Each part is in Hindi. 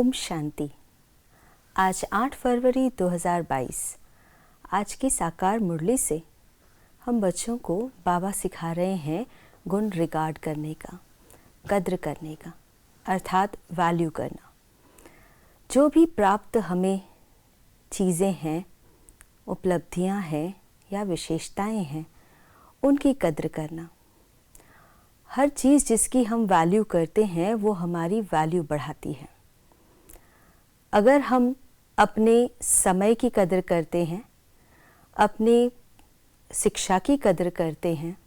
ओम शांति। आज 8 फरवरी 2022। आज की साकार मुरली से हम बच्चों को बाबा सिखा रहे हैं गुण रिगार्ड करने का, कद्र करने का, अर्थात वैल्यू करना। जो भी प्राप्त हमें चीज़ें हैं, उपलब्धियां हैं या विशेषताएं हैं, उनकी कद्र करना। हर चीज़ जिसकी हम वैल्यू करते हैं वो हमारी वैल्यू बढ़ाती है। अगर हम अपने समय की कदर करते हैं, अपने शिक्षा की कदर करते हैं,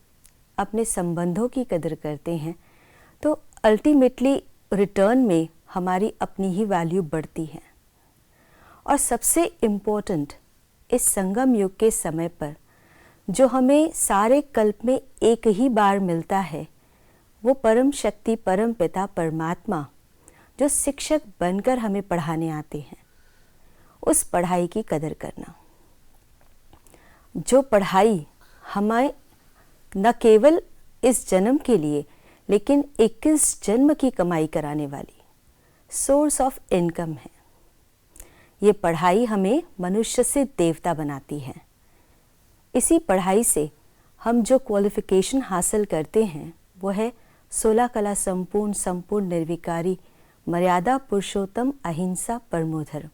अपने संबंधों की कदर करते हैं, तो अल्टीमेटली रिटर्न में हमारी अपनी ही वैल्यू बढ़ती है। और सबसे इम्पोर्टेंट, इस संगम युग के समय पर जो हमें सारे कल्प में एक ही बार मिलता है, वो परम शक्ति, परम पिता, परमात्मा जो शिक्षक बनकर हमें पढ़ाने आते हैं, उस पढ़ाई की कदर करना। जो पढ़ाई हमें न केवल इस जन्म के लिए लेकिन 21 जन्म की कमाई कराने वाली सोर्स ऑफ इनकम है। ये पढ़ाई हमें मनुष्य से देवता बनाती है। इसी पढ़ाई से हम जो क्वालिफिकेशन हासिल करते हैं वो है 16 कला संपूर्ण, संपूर्ण निर्विकारी, मर्यादा पुरुषोत्तम, अहिंसा, परमो धर्म।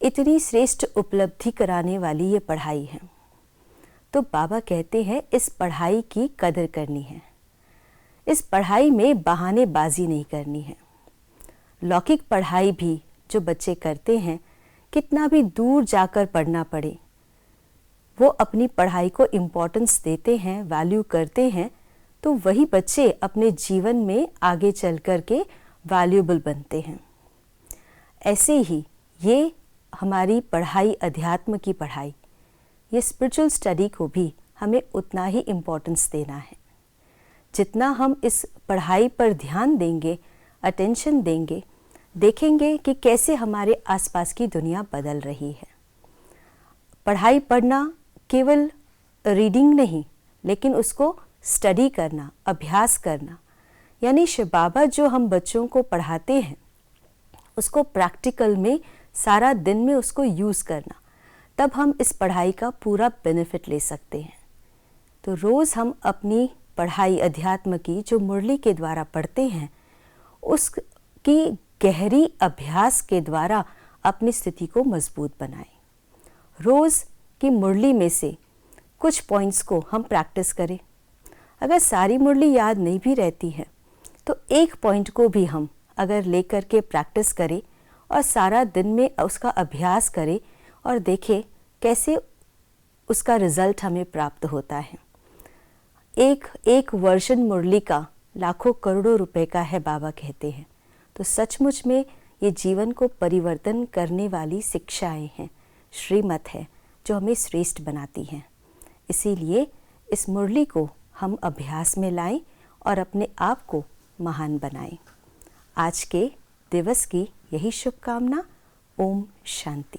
इतनी श्रेष्ठ उपलब्धि कराने वाली ये पढ़ाई है। तो बाबा कहते हैं इस पढ़ाई की कदर करनी है। इस पढ़ाई में बहानेबाजी नहीं करनी है। लौकिक पढ़ाई भी जो बच्चे करते हैं, कितना भी दूर जाकर पढ़ना पड़े, वो अपनी पढ़ाई को इम्पोर्टेंस देते हैं, वैल्यू करते हैं, तो वही बच्चे अपने जीवन में आगे चल कर के वैल्यूएबल बनते हैं। ऐसे ही ये हमारी पढ़ाई, अध्यात्म की पढ़ाई, ये स्पिरिचुअल स्टडी को भी हमें उतना ही इम्पोर्टेंस देना है। जितना हम इस पढ़ाई पर ध्यान देंगे, अटेंशन देंगे, देखेंगे कि कैसे हमारे आसपास की दुनिया बदल रही है। पढ़ाई पढ़ना केवल रीडिंग नहीं, लेकिन उसको स्टडी करना, अभ्यास करना, यानी शिव बाबा जो हम बच्चों को पढ़ाते हैं उसको प्रैक्टिकल में सारा दिन में उसको यूज़ करना, तब हम इस पढ़ाई का पूरा बेनिफिट ले सकते हैं। तो रोज़ हम अपनी पढ़ाई अध्यात्म की जो मुरली के द्वारा पढ़ते हैं, उसकी गहरी अभ्यास के द्वारा अपनी स्थिति को मजबूत बनाएं। रोज़ की मुरली में से कुछ पॉइंट्स को हम प्रैक्टिस करें। अगर सारी मुरली याद नहीं भी रहती है तो एक पॉइंट को भी हम अगर लेकर के प्रैक्टिस करें और सारा दिन में उसका अभ्यास करें और देखें कैसे उसका रिजल्ट हमें प्राप्त होता है। एक वर्जन मुरली का लाखों करोड़ों रुपए का है, बाबा कहते हैं। तो सचमुच में ये जीवन को परिवर्तन करने वाली शिक्षाएं हैं, श्रीमत है जो हमें श्रेष्ठ बनाती हैं। इसीलिए इस मुरली को हम अभ्यास में लाएं और अपने आप को महान बनाएं। आज के दिवस की यही शुभकामना। ओम शांति।